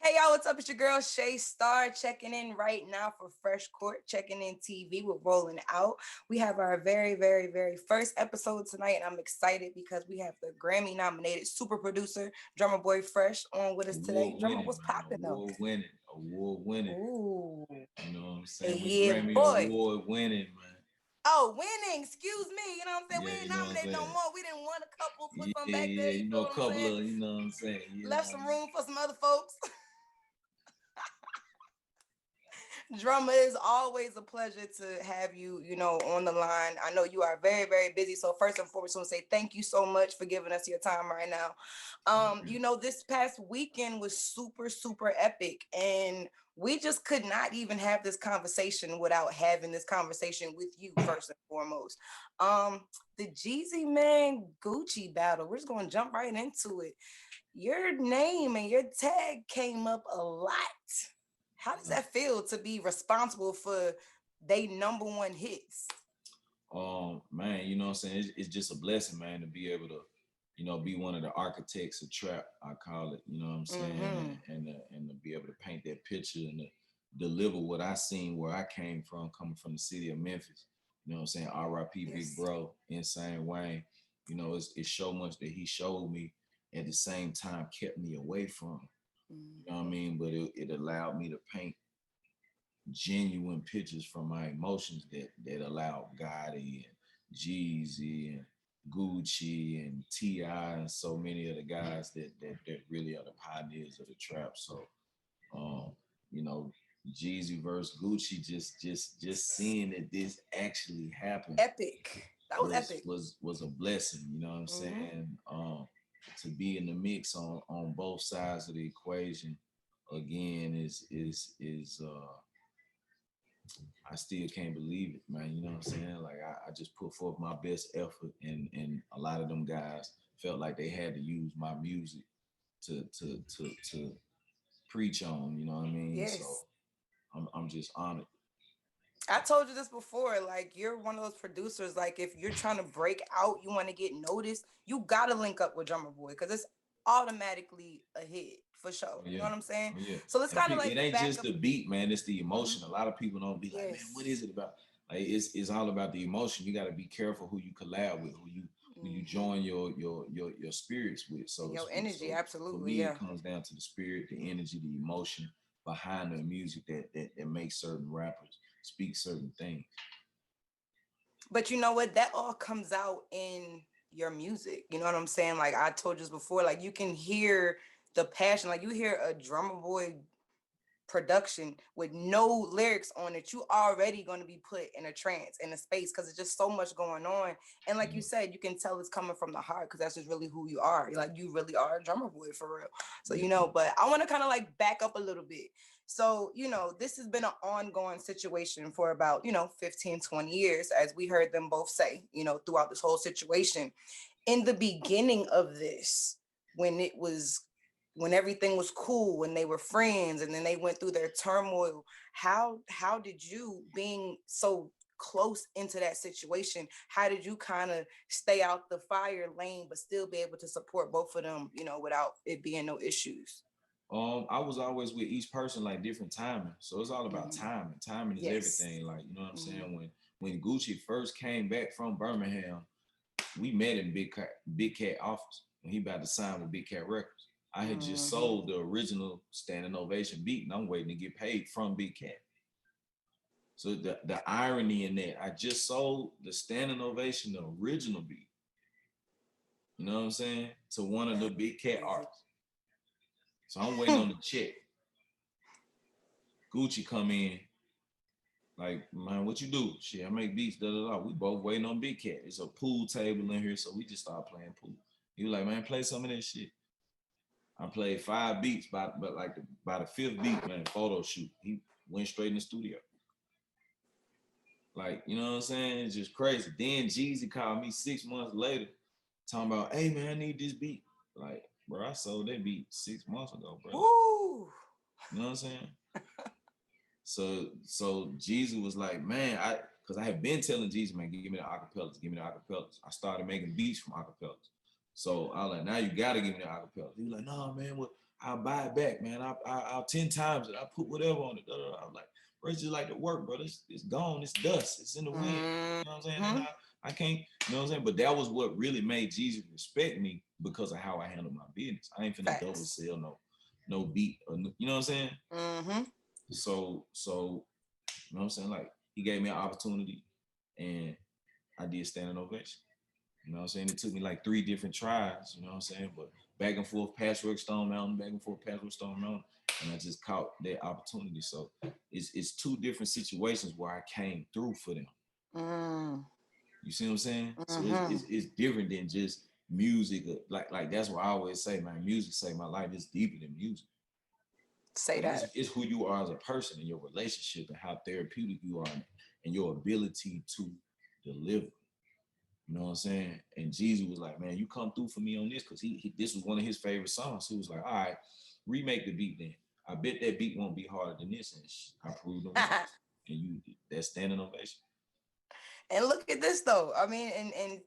Hey y'all, what's up? It's your girl Shay Star checking in right now for FreshCourt Check N TV. We're rolling out. We have our very first episode tonight, and I'm excited because we have the Grammy nominated Super Producer DrummaBoy Fresh on with us today. Award Drumma, winning, what's man. popping though? Award winning. Ooh, You know what I'm saying? We yeah, Grammy boy. award winning, man. Oh, winning. Excuse me. You know what I'm saying? We Yeah, ain't you know what I'm nominated no saying? more. We didn't want a couple, put Yeah, some yeah, back there. yeah. You You feel know, a what I'm couple saying? of, you know what I'm saying? You Left know, some room for some other folks. Drumma, is always a pleasure to have you, on the line. I know you are very busy. So first and foremost, I want to say thank you so much for giving us your time right now. This past weekend was super epic. And we just could not even have this conversation without having this conversation with you first and foremost. The Jeezy Man Gucci battle. We're just going to jump right into it. Your name and your tag came up a lot. How does that feel to be responsible for they number one hits? man, you know what I'm saying? It's just a blessing, man, to be able to, be one of the architects of trap, I call it, you know what I'm saying? And to be able to paint that picture and to deliver what I seen where I came from, coming from the city of Memphis. You know what I'm saying? R.I.P. Yes. Big Bro, Insane Wayne. You know, it's so much that he showed me at the same time kept me away from. You know what I mean? But it allowed me to paint genuine pictures from my emotions that allowed Gotti and Jeezy and Gucci and T.I. and so many of the guys that really are the pioneers of the trap. So um, you know, Jeezy versus Gucci, just seeing that this actually happened Epic. That was epic. was a blessing, you know what I'm saying? To be in the mix on both sides of the equation again is I still can't believe it, man. You know what I'm saying? Like I just put forth my best effort, and a lot of them guys felt like they had to use my music to preach on. You know what I mean? So Yes. I'm just honored. I told you this before. Like, you're one of those producers. Like, if you're trying to break out, you want to get noticed, you gotta link up with Drumma Boy because it's automatically a hit for sure. Oh You know yeah, what I'm saying? oh yeah. So let's And kind of it like ain't back just up. the beat, man. It's the Mhm. emotion. A lot of people don't be like, man, Yes. what is it about? Like it's all about the emotion. You got to be careful who you collab with, who you join your spirits with, so And to your speak. energy, So for absolutely, me, yeah. it comes down to the spirit, the energy, the emotion behind the music that makes certain rappers speak certain things. But you know what? That all comes out in your music. You know what I'm saying? Like I told you this before, like you can hear the passion. Like you hear a Drumma Boy production with no lyrics on it, you already going to be put in a trance, in a space, because it's just so much going on. And like you Yeah, said, you can tell it's coming from the heart because that's just really who you are. Like you really are a drummer boy for real. So, yeah. but I want to kind of like back up a little bit. So, this has been an ongoing situation for about, 15, 20 years, as we heard them both say, throughout this whole situation. In the beginning of this, when it was when everything was cool, when they were friends, and then they went through their turmoil, how did you, being so close into that situation, how did you kind of stay out the fire lane but still be able to support both of them, without it being no issues? I was always with each person like different timing. So it's all about Mhm. timing. Timing is Yes. everything. Like, you know what I'm Mhm. saying? When Gucci first came back from Birmingham, we met in Big Cat office when he about to sign with Big Cat Records. I had just Mhm. sold the original Standing Ovation beat, and I'm waiting to get paid from Big Cat. So the irony in that, I just sold the Standing Ovation, the original beat. You know what I'm saying? To one of the That's Big Cat crazy. artists. So I'm waiting on the check. Gucci come in, like, man, what you do? Shit, I make beats, da da da. We both waiting on Big Cat. It's a pool table in here, so we just start playing pool. He was like, man, play some of that shit. I played 5 beats, but like by the fifth beat, man, photo shoot. He went straight in the studio. Like, you know what I'm saying? It's just crazy. Then Jeezy called me 6 months later, talking about, hey man, I need this beat. Like, bro, I sold that beat 6 months ago, bro. Woo. You know what I'm saying? So Jeezy was like, man, because I had been telling Jeezy, man, give me the acapellas, give me the acapellas. I started making beats from acapellas. So I was like, now you gotta give me the acapellas. He was like, no, man, what? I'll buy it back, man. I'll 10 times it. I put whatever on it. I was like, bro, it's just like the work, bro. It's gone. It's dust. It's in the wind. You know what I'm saying? And I can't, you know what I'm saying? But that was what really made Jeezy respect me because of how I handle my business. I ain't finna double sell no beat. Or, you know what I'm saying? So, you know what I'm saying? Like, he gave me an opportunity and I did standing ovation. You know what I'm saying? It took me like 3 different tries, you know what I'm saying? But back and forth, Patchwork Stone Mountain, back and forth, Patchwork Stone Mountain. And I just caught that opportunity. So it's 2 different situations where I came through for them. You see what I'm saying? So it's different than just music. Like that's what I always say, man. Music saved my life. It's deeper than music. Say that. It's who you are as a person and your relationship and how therapeutic you are and your ability to deliver. You know what I'm saying? And Jeezy was like, man, you come through for me on this because he this was one of his favorite songs. He was like, all right, remake the beat then. I bet that beat won't be harder than this. And I proved them wrong. And you that standing ovation. And look at this though. I mean, and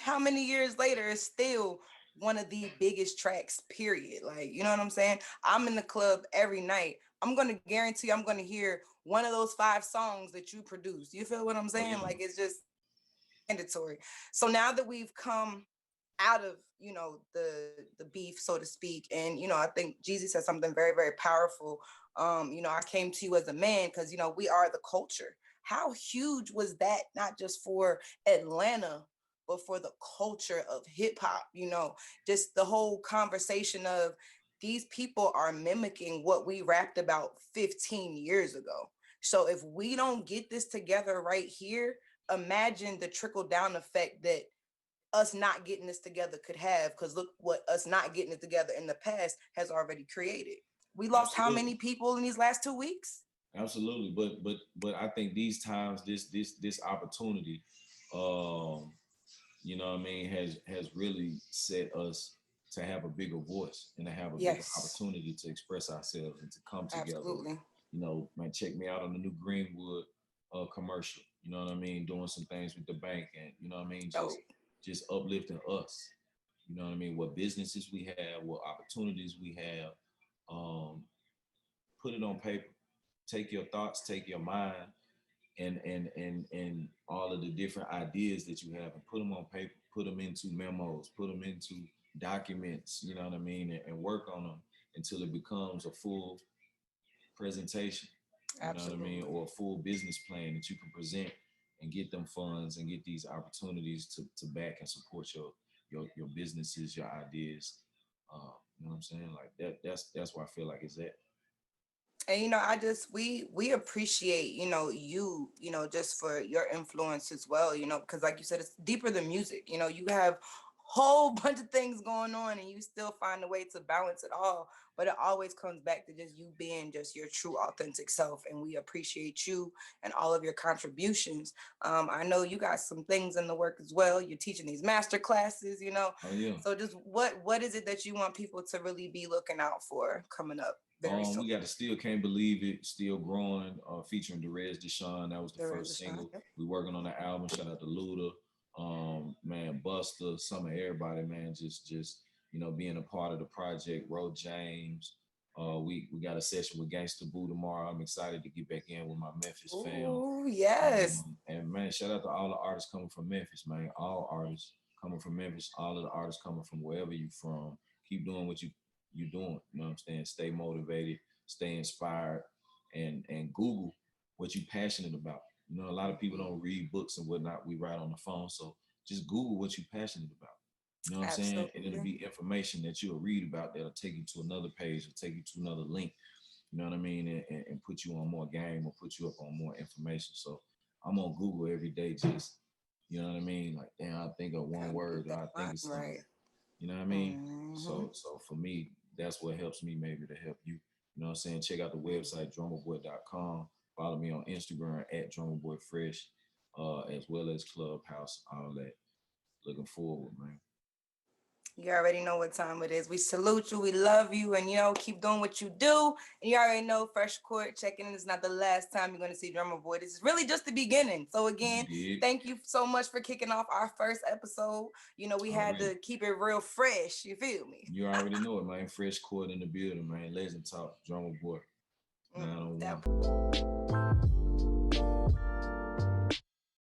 how many years later it's still one of the biggest tracks, period. Like, you know what I'm saying? I'm in the club every night. I'm gonna guarantee I'm gonna hear one of those 5 songs that you produced. You feel what I'm saying? Like, it's just mandatory. So now that we've come out of, you know, the beef, so to speak, and you know, I think Jeezy said something very, very powerful. You know, I came to you as a man because, you know, we are the culture. How huge was that, not just for Atlanta, but for the culture of hip hop? You know, just the whole conversation of these people are mimicking what we rapped about 15 years ago. So if we don't get this together right here, imagine the trickle down effect that us not getting this together could have, because look what us not getting it together in the past has already created. We lost how many people in these last 2 weeks? Absolutely, but I think these times, this opportunity, you know what I mean, has really set us to have a bigger voice and to have a bigger opportunity to express ourselves and to come together. Absolutely. You know, man, check me out on the new Greenwood commercial. You know what I mean, doing some things with the bank, and you know what I mean, just uplifting us. You know what I mean, what businesses we have, what opportunities we have. Put it on paper. Take your thoughts, take your mind, and all of the different ideas that you have, and put them on paper. Put them into memos. Put them into documents. You know what I mean, and work on them until it becomes a full presentation. You Absolutely. know what I mean, or a full business plan that you can present and get them funds and get these opportunities to back and support your businesses, your ideas. You know what I'm saying? Like that's where I feel like it's at. And you know, we appreciate, you know, just for your influence as well, you know, because like you said, it's deeper than music. You know, you have whole bunch of things going on and you still find a way to balance it all, but it always comes back to just you being just your true authentic self, and we appreciate you and all of your contributions. I know you got some things in the work as well. You're teaching these master classes, you know. Oh yeah. So just what is it that you want people to really be looking out for coming up very soon? We got to Still Can't Believe It, Still Growing, featuring Derez Deshawn. That was the first single. Yep. We working on the album. Shout out to Luda, man, Buster, some of everybody, man. Just you know, being a part of the project. Ro James. We got a session with Gangsta Boo tomorrow. I'm excited to get back in with my Memphis fam. Oh yes. And man, shout out to all the artists coming from Memphis, man. All artists coming from Memphis. All of the artists coming from wherever you from. Keep doing what you doing. You know what I'm saying? Stay motivated, stay inspired, and Google what you passionate about. You know, a lot of people don't read books and whatnot. We write on the phone, so just Google what you passionate about. You know what I'm saying? And it'll be information that you'll read about that'll take you to another page or take you to another link. You know what I mean? And put you on more game or put you up on more information. So I'm on Google every day, just, you know what I mean? Like, damn, I think of one word or I think of something. Right. You know what I mean? So for me, that's what helps me maybe to help you. You know what I'm saying? Check out the website, drummaboy.com. Follow me on Instagram at DrummaBoy Fresh, as well as Clubhouse, all that. Looking forward, man. You already know what time it is. We salute you. We love you. And, you know, keep doing what you do. And you already know FreshCourt Check N is not the last time you're going to see DrummaBoy. This is really just the beginning. So, again, thank you so much for kicking off our first episode. You know, we had to keep it real fresh. You feel me? You already know it, man. FreshCourt in the building, man. Legend Talk, DrummaBoy. 901.